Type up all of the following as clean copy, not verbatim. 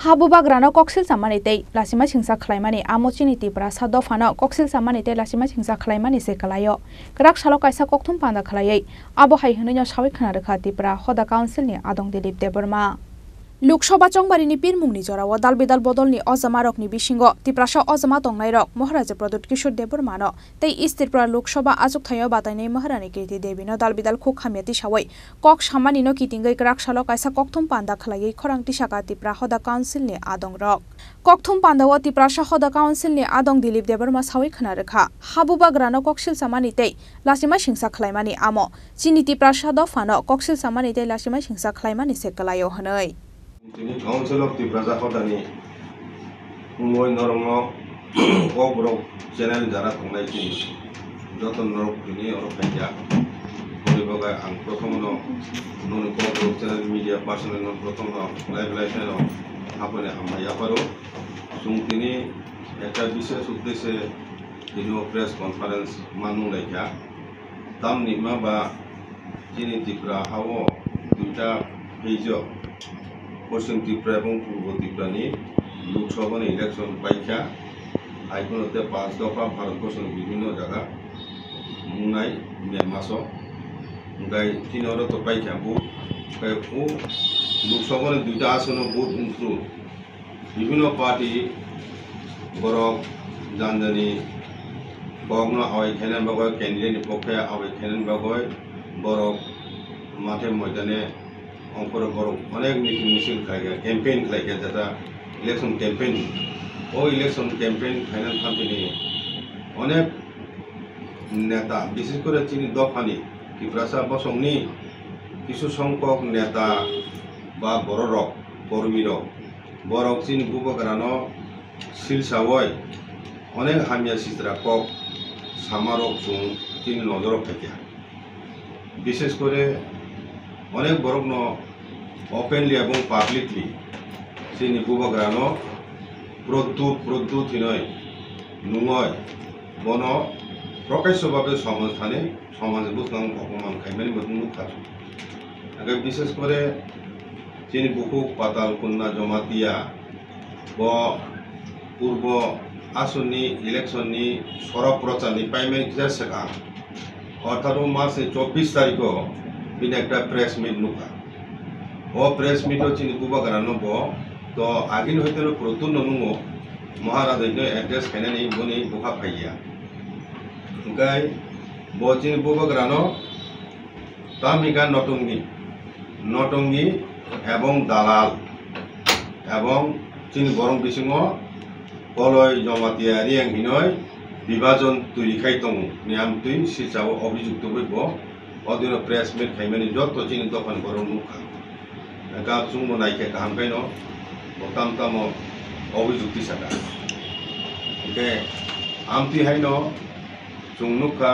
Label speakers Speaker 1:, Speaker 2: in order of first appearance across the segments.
Speaker 1: Habu bagrano koksil samani tei lasima singsa khlaimani amochini tipra sado fano koksil samani tei lasima singsa khlaimani se kalayo krak salo kaisa kokthum panda khalayai abo hai hnunya sawi khana rekha tipra hoda council ni adong dilip deborma Lok Sabha Chongbarini Pirmungni Jorao Dalbidal Bodolni Ozamarokni Bisingo Tiprasa Ozama Tongnai Maharaja Pradut Kishore Debormano Tei Istirpra Lok Sabha Azuk Thayo Batainai Maharani Kirti Debino Dalbidal Khuk Khamiati Sawai Kok Samanino Kitingai Krak Salo Kaisa Kokthum Panda Khalayai Khorang Tisaka Tipra Hoda Council ni Adong Rok Kokthum Pandawa Tiprasa Hoda Council ni Adong Dilip Deborma Sawi Khana Rekha Habu Bagrano Koksil Samani Tei Lasima Singsa Khlaimani Amo Chini Tiprasa Dofano Koksil Samani Tei Lasima Singsa Khlaimani Sekalayo Hanoi
Speaker 2: The Council of the Prazafatani, Mumoy Normo, Obro, General Jaratongai, Joton Norpini or Panja, Oliboga and Protomono, non channel media personal non Protomo, live license of Hapone Amayaparo, Suntini, Etabisa Sudese, the no press conference, Manu Leka, Tamni Maba, Jini Tipra, Havo, Tuta, Hejo. Pashchim Tripura এবং পূর্ব ত্রিপুরানি Lok Sabha election পরীক্ষা আইকনতে 5 দফা ভারতবর্ষের বিভিন্ন জায়গা মুনাই মেমাস গাই তিনর তো পরীক্ষা booth গাই ও লোকসভার দুইটা আসন বুথ উন্ত্রু বিভিন্ন পার্টি বরক জানজানি বগ্ন আওয়াই খেলেন বাগয় ক্যান্ডিডেট পক্ষে আওয়াই খেলেন বাগয় বরক মাঠে ময়দানে অঙ্কর বড় অনেক মিছিল খাইগা ক্যাম্পেইন খাইগা যেটা ইলেকশন ক্যাম্পেইন ও ইলেকশন ক্যাম্পেইন ফাইনাল থামতিনি অনেক নেতা বিশেষ করে চিনি দফানি ত্রিপুরা বসংনি কিছু সংখ্যক নেতা বা বড় রক কর্মী রক বড় চিনি বুবগ্রানো সিলসাওয় অনেক হামিয়া সিস্রা কক সামারক জুং চিনি নজর খাইগা বিশেষ করে অনেক বড় ওপেনলি এবং পাবলিকলি চিনি বুবগ্রানো প্রদ্যুৎ হিনয় নুঙয় বন প্রকাশ্যভাবে সমাজস্থানে সমাজে বুঝলাম অপমান খাইমানি মুখ খাচ্ছ আগে বিশেষ করে চিনি বুকুক পাতাল কন্যা জমাতিয়া ব পূর্ব আসননি ইলেকশননি সরব প্রচারনি প্রাইমারি ক্লিয়ার শেখা 18 মার্চ 24 তারিখ বিন একটা প্রেস মিট নুকা ও প্রেস মিট চিনি বুবগ্রানো ব তো আগিন হইতে প্রতুন নুঙো মহারাজা এড্রেস খাইনানি বনি বুকা ফাইয়া গাই ব চিনি বুবগ্রানো তামিকা নটঙ্গি এবং দালাল এবং চিনি বরং বিসিং কলয় জমাতিয়া রিয়াং হিনয় বিভাজন তৈরি খাইতং নিয়াম তুই সিচাও অভিযুক্ত হইব অদিন প্রেস মিট খাইমানি যত চিনি দফান বরং নুখা গাব চুংবো নাইকে গাহাম কাইন বতাম তাম অভিযুক্তি সাকা ওকে আমতি হাইন চুং নুখা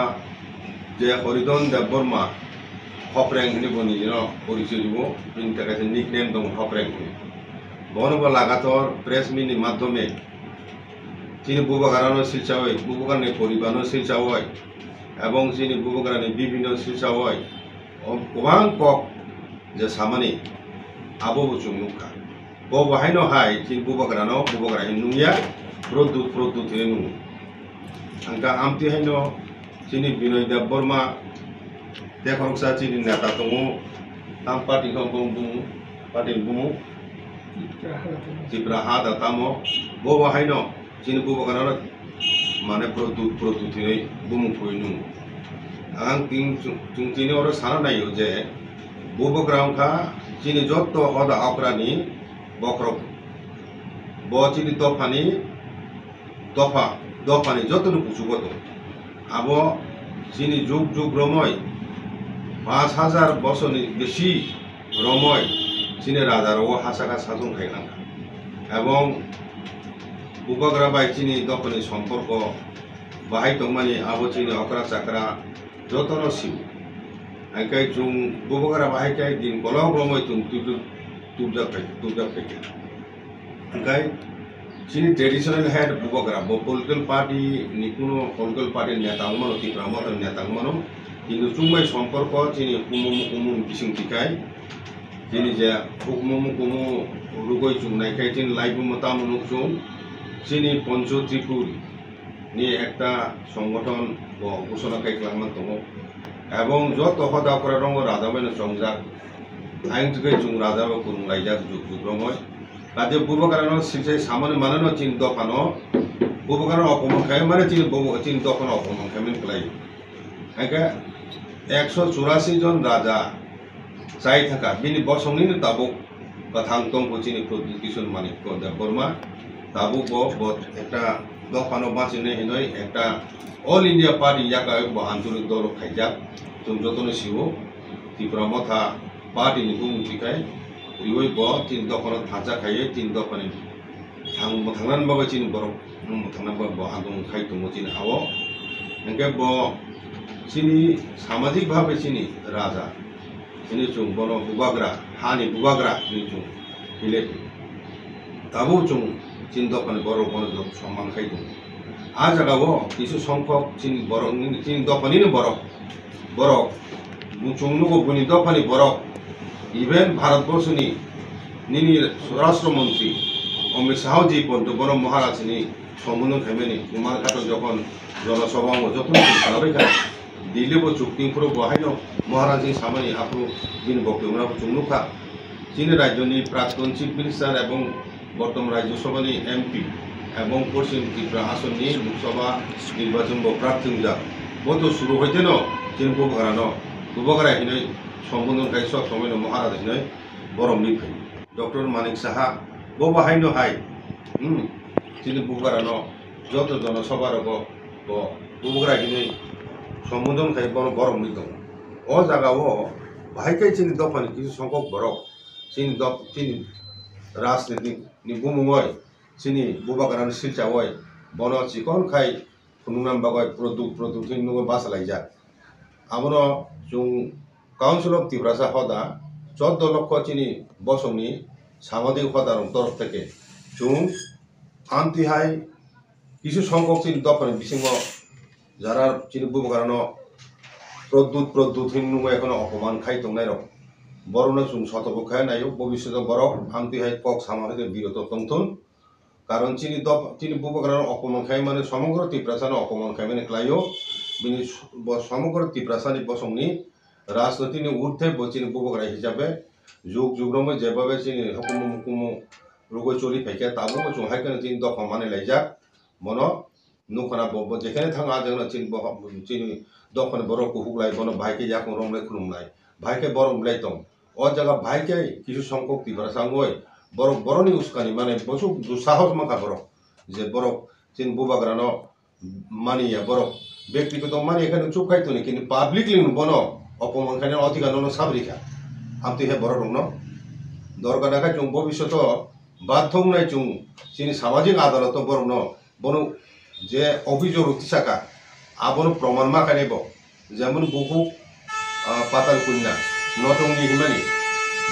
Speaker 2: যে হরিধন দেববর্মা হপরেং হিনিব নিজের পরিচয় দিব বিনি তাকাছে নিকনেম দং হপরেং বনব লাগাতর প্রেস মিটনি মাধ্যমে চিনি বুবগ্রানো শিলচাওয় বুবগ্রানি পরিবারনো শিলচাওয় এবং চিনি বুবগ্রানি বিভিন্ন শিলচাওয় গোबां কক যে সামানি আবো বুচুং নুখা ব বাহাইনো হাই চিনি বুবগ্রানো বুবগ্রানি নুইয়া প্রদ্যুৎ হিনে নুঙো আংকা আমতি হাইনো চিনি বিনয় দেববর্মা দেখরকসা চিনি নেতা দङ তাম পার্টি বুমু পার্টি বুমু ত্রিপুরা হাদা তামো ব বাহাইনো চিনি বুবগ্রানো মানে প্রদ্যুৎ হিনে বুমু ফুই নুঙো আং তিং চিনি ওর সারা নাইও যে বুবগ্রামখা চিনি যত হদা অকরানি বক্রক ব চিনি দফানি যতন পুচুগত আব চিনি যুগ রময় 5000 বছরনি বেশি রময় চিনি রাজার ও হাসাকা শাসন খাইলাঙ্কা এবং বুবগ্রা বাই চিনি দফানি সম্পর্ক বাহাই তংমানি আবো চিনি অকরা চাকরা যতন সিউ আইকাই চুং বুবগ্রা বাহাইকাই দিন গলক রময় তুম তুবজাক ফাইকে আইকাই চিনি ট্রেডিশনাল হেড বুবগ্রা পলিটিক্যাল পার্টি নিকুনো পলিটিক্যাল পার্টির নেতা মানো ত্রিপুরা মতন নেতা মানো কিন্তু চুংমাই সম্পর্ক চিনি উমুন বিসিং টিকাই যিনি যে হুকমুমু কুমু রুগই চুংনাইখাই যিনি লাইবু মতামুনুক চুং যিনি পঞ্চ ত্রিপুর নিয়ে একটা সংগঠন ঘোষণা খাইখ্লাংমান দङ এবং যত হদাফोरा दङ राजाबायनो संजाक आइन थुकै जुं राजाबा कुरुं लाइजाक जुग जुग्रमय काजे बुबकारानो सिलसे सामान्य माननो चिन दफानो बुबकारानो अपमान खाय माने चिन दफानो अपमान खायमन खलाय आइका 184 जन राजा जाय थाका बिनि बसंनिनो ताबुक कथां दंखौ चिनि किशोर मानिक बर्मा ताबुक ब একটা दफानो बासिने हिनय একটা অল ইন্ডিয়া পার্টি ইয়াকা আঞ্চলিক দল খাইজাক जों जतनो सिवो त्रिपुरा मथा पार्टी नि बुंथिखाय रिवै ब तीन दफानो थाजा खायो तीन दफानि थांनान बाबा चिन बर थांनान बाबा आदं खाय दङ चिन आवो नंगे ब चिनि सामाजिक भावे चिनि राजा चिनि जों बनो बुबाग्रा हानि बुबाग्रा नि जों बिले ताबु जों तीन दफानि बर बनो सम्मान खाय दङ आ जागावो किसु संख्यक चिन बर चिन दफानिनो borok chungnugo buni dofani borok even bharatborshoni nini স্বরাষ্ট্রমন্ত্রী অমিত শাহ জি পর্যন্ত বড় মহারাজনি সম্বোধন খাইমেনি কুমার ঘাট যখন জনসভা যখন খালাবাই দিল্লিবো চুক্তিফোর বহাইনো মহারাজনি সামানি আপু দিন বক্তব্য চুংনুখা চীনের রাজ্যনি প্রাক্তন চিফ মিনিস্টার এবং বর্তমান রাজ্যসভানি এমপি এবং পশ্চিম ত্রিপুরা আসননি লোকসভা নির্বাচন প্রার্থী বত শুরু হইতেন চিন বুবকাरा हिनै सम्बोधन खाय सब समय महाराज हिनै बरमनि फै डॉक्टर मानिक साहा बो बाहायनो हाय चिन बुबकारा जत जनसभा रग बुबकारा हिनै सम्बोधन खाय बरमनि दङ अ जागाओ बाहायखाय चिन दफानि किसु संख्यक बरक चिन राजनीतिक नि बुमुङय चिनि बुबकारा सिलचावय बन चिकन खाय खुनुनाम बागय प्रदुक्त नुगो बासालायजा आमनो जों काउंसिल ऑफ त्रिपुरा हदा 14 लक्ष चिनी बसंनि सामाजिक हदारं तरफ থেকে जों आमतिहाय किसु संख्यक चिनि दफानि बिसिङाव যারা চিনি बुबकारानो प्रदुत हिन्नुगो एखनो अपमान खाय दंनाय रक बरनो जों सतर्क खाय नायो भबिष्यत बरक आमतिहाय कक सामाजिक बिरत तंथुन कारण चिनि बुबकारानो अपमान खाय माने समग्र त्रिपुरानो अपमान खाय माने क्लायो बिनि समग्र त्रिपुरासानि बसंनि राजनीतिनि ऊर्ध्वे बचिनि बुबकारा हिसाबै जुग जुग्रमै जेबाबे चिनि हुकुम रुगो चोरी फैके ताबु जों हायकन चिनि दफा माने लायजाक मनो नुखना बब जेखाने थाङा जोंनो चिनि दफानि बरकखौ हुगलाय बनो भाइके याक रमलाय खुलुमनाय भाइके बरम बिलाय दं अ जागा भाइके किसु संख्यक त्रिपुरासांगय बरनि उस्कानि माने बसु दुसाहस माखा बरक जे बरक चिनि बुबकारानो मानिया बरक व्यक्तिगत माने एखाने चुप खायतोनि किन्तु पाब्लिकलि बनो अपमान खायनो अधिकार साबरिखा आमति हे बरक दंनो दरकार नाखाय जों भबिष्यत बाध्य होनाय जों चिनि सामाजिक आदालत बरनो बनो जे अभियोग उथिसाका आबनो प्रमाण माखायनायबो जेमन बुकु पाताल कुन्ना नटंनि हिमानि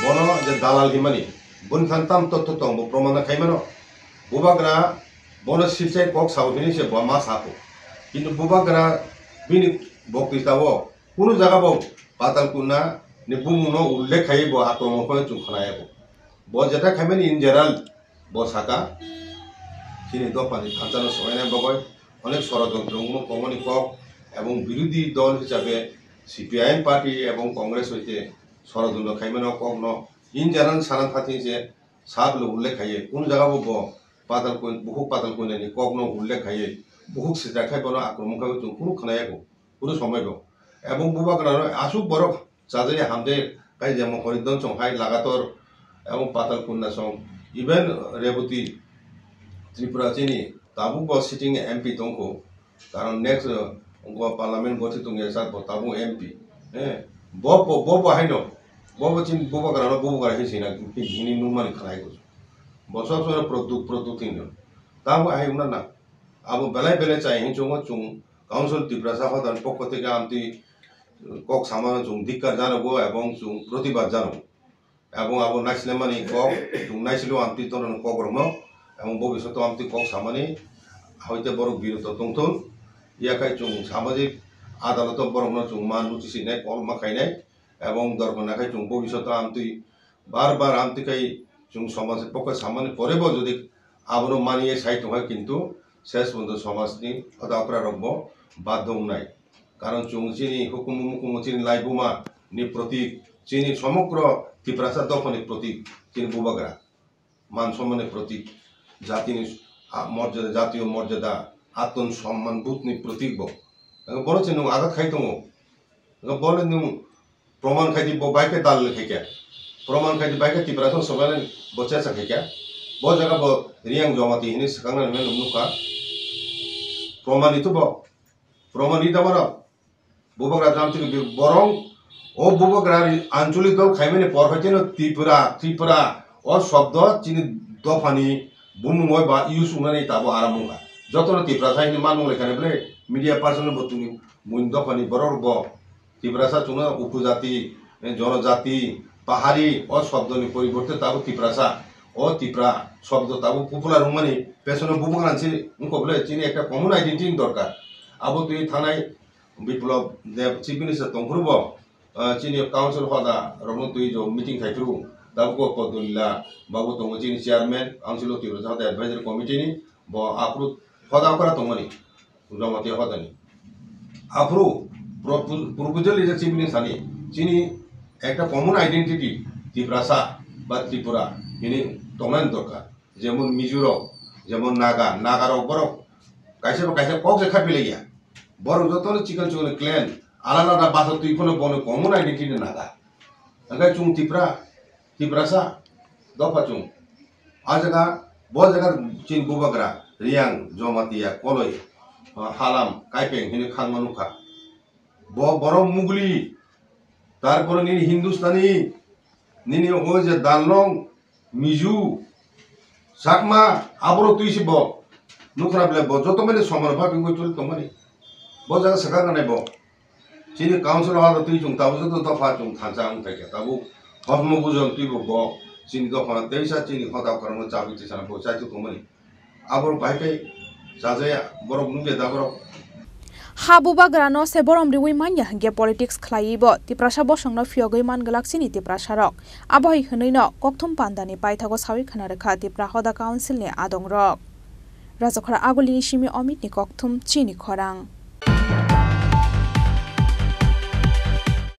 Speaker 2: बनो जे दालाल हिमानि बुनखान्ताम तत्व दं प्रमाण खायमानो बुबकारा बनो सिलचाय कक सावबिनि से बमा साको किन्तु बुबकारा बिनि बक्तृताव कुनु जागाबो पाताल कुन्ना नि बुमुनो उल्लेख खाय ब आक्रमण को चुखनायबो ब जेटा खायमानि इन जनरल ब साका चिनि दफानि थांजानो सहायनाय बगय अनेक षড়যন্ত্রমূল কমনি কক এবং বিরোধী দল হিসাবে সিপিআইএম পার্টি এবং কংগ্রেস হইতে ষড়যন্ত্র খাইমানো কগ্ন इन जनरल साना फाति जे साबल उल्लेख खाय कुनु जागाबो ब पाताल कोइन बहु पाताल कोइनानि कग्न उल्लेख खाय बहु सिदाखाय बनो आक्रमण खाय जों कुनु खनायाखौ कुनु समयबो এবং बुबकारा आसु बरफ जाजै हामदे काय जेम हरिदन संहाय लागातर এবং पाताल कुन्ना सं इवन रेवती त्रिपुरा चिनि ताबु ब सिटिंग एमपी दंखौ कारण नेक्स्ट पार्लियामेंट गठित दंगे सात ताबु एमपी ब हायनो ब चिन बुबकारा हिसिना हिनि नुमानि खनायखौ बसस प्रदुत हिनो ताबु हायउना ना अब बेले चाय हिंचोंगो चुं काउंसिल त्रिपुरा हदान पक्ष থেকে आमति কক सामानो जों धिक्कार जानोबो एवं जों प्रतिबाद जानो एवं अब नाइसले मानि কক जों नाइसलो आमति तनन কক रमनो एवं भविष्यत आमति কক सामानि हयते बरक बिरत तंथुन याखाय जों सामाजिक आदालत बरकनो जों मान उथिसिनाय कल माखायनाय एवं दरकनाखाय जों भविष्यत आमति বারবার আমতিকাই जों समाज पक्ष सामान्य परेबो যদি আবনো মানিয়ে সাইতো হয় কিন্তু শেষ পর্যন্ত সমাজনি হদাকরা রব্ব বাধ্য নাই কারণ जों চিনি হুকুম মুকুম চিনি লাইবুমা নি প্রতীক চিনি সমগ্র ত্রিপ্রাসা দফনি প্রতীক চিনি বুবাগরা মান সম্মানের প্রতীক জাতিনি মর্যাদা জাতীয় মর্যাদা আত্ম সম্মান বুতনি প্রতীক বড় চিনি আঘাত খাইতো বলে नु প্রমাণ খাইতি বাইকে দাল লেখে प्रमाण खाई बाइक तिप्रासन सबाने बच्चा सके क्या बहुत जगह बहुत रियांग जमाती हिनी सकांगना में नुका प्रमाण इता बरा बुबगरा जामती बरं ओ बुबगरा आंचलिक दल खाइमेने परफेक्टनो त्रिपुरा और शब्द चिनि दफानी बुमुंगय बा इउस उनानै ताबो आरामुगा जतन त्रिपुरा थाइनि मानमुं लेखाने बले मीडिया पार्सन बतुनि मुइन दफानी बरब त्रिपुरासा चुना उपजाति जनजाति পাহাড়ি ও শব্দনি পরিবর্তে তাবো তিপ্রাসা ও তিপ্রা শব্দ তাবো পপুলার মানে পেছনে বুবগানছি উনকবলে চিনি একটা কমন আইডেন্টিটি দরকার আবো তুই থানায় বিপ্লব দেব চিফ মিনিস্টার তংফুরব চিনি কাউন্সিল হদা রমন তুই যে মিটিং খাইফুরু দাবো পদুল্লা বাবু তং চিনি চেয়ারম্যান কাউন্সিল তিপ্রাসা হদা অ্যাডভাইজারি কমিটিনি ব আপ্রু হদা করা তংমানি জমাতি হদানি আপ্রু প্রপোজাল ইজ চিফ মিনিস্টার চিনি একটা কমন আইডেন্টিটি ত্রিপ্রাসা বা ত্রিপুরা ইনি তংনান দরকার যেমন মিজোরাম যেমন নাগার বরফ কাইসে কক যে খাপিলে গিয়া বরফ যত চিকেন ক্লেন আলাদা বাসা তুই কোনো বনে কমন আইডেন্টিটি নাগা ওখানে চুং ত্রিপ্রাসা দফা চুং আ জায়গা বড় জায়গা চিন বুবাগরা রিয়াং জমাতিয়া কলই হালাম কাইপেং হিনি খানমানুখা বরফ মুগলি তারপরে নিনি হিন্দুস্তানি নিনি ও যে দানলং মিজু সাকমা আবরো তুইছি ব নুখরা বলে ব যত মানে সমান ভাবে কই চল তোমানি ব জায়গা সাকা গানে ব চিনি কাউন্সিল হল তুই চুং তাবো যত দফা চুং থানসা আং থাকে তাবো হর্ম বুঝন তুই ব চিনি দফা তেইসা চিনি হতা করম চাবি চিসানা ব চাইতো তোমানি আবর বাইকে সাজায়া বরক নুগে দাবর
Speaker 1: Habuba grano se borom riwi manya hingge politics khlaibo tiprasa bosongno fiogoi man galaxy ni tiprasa rok abohi hwnui no kokthum pandani paithago sawi khana rekha tipra hoda council ni adong rok rajokhara aguli simi omit ni kokthum chini khorang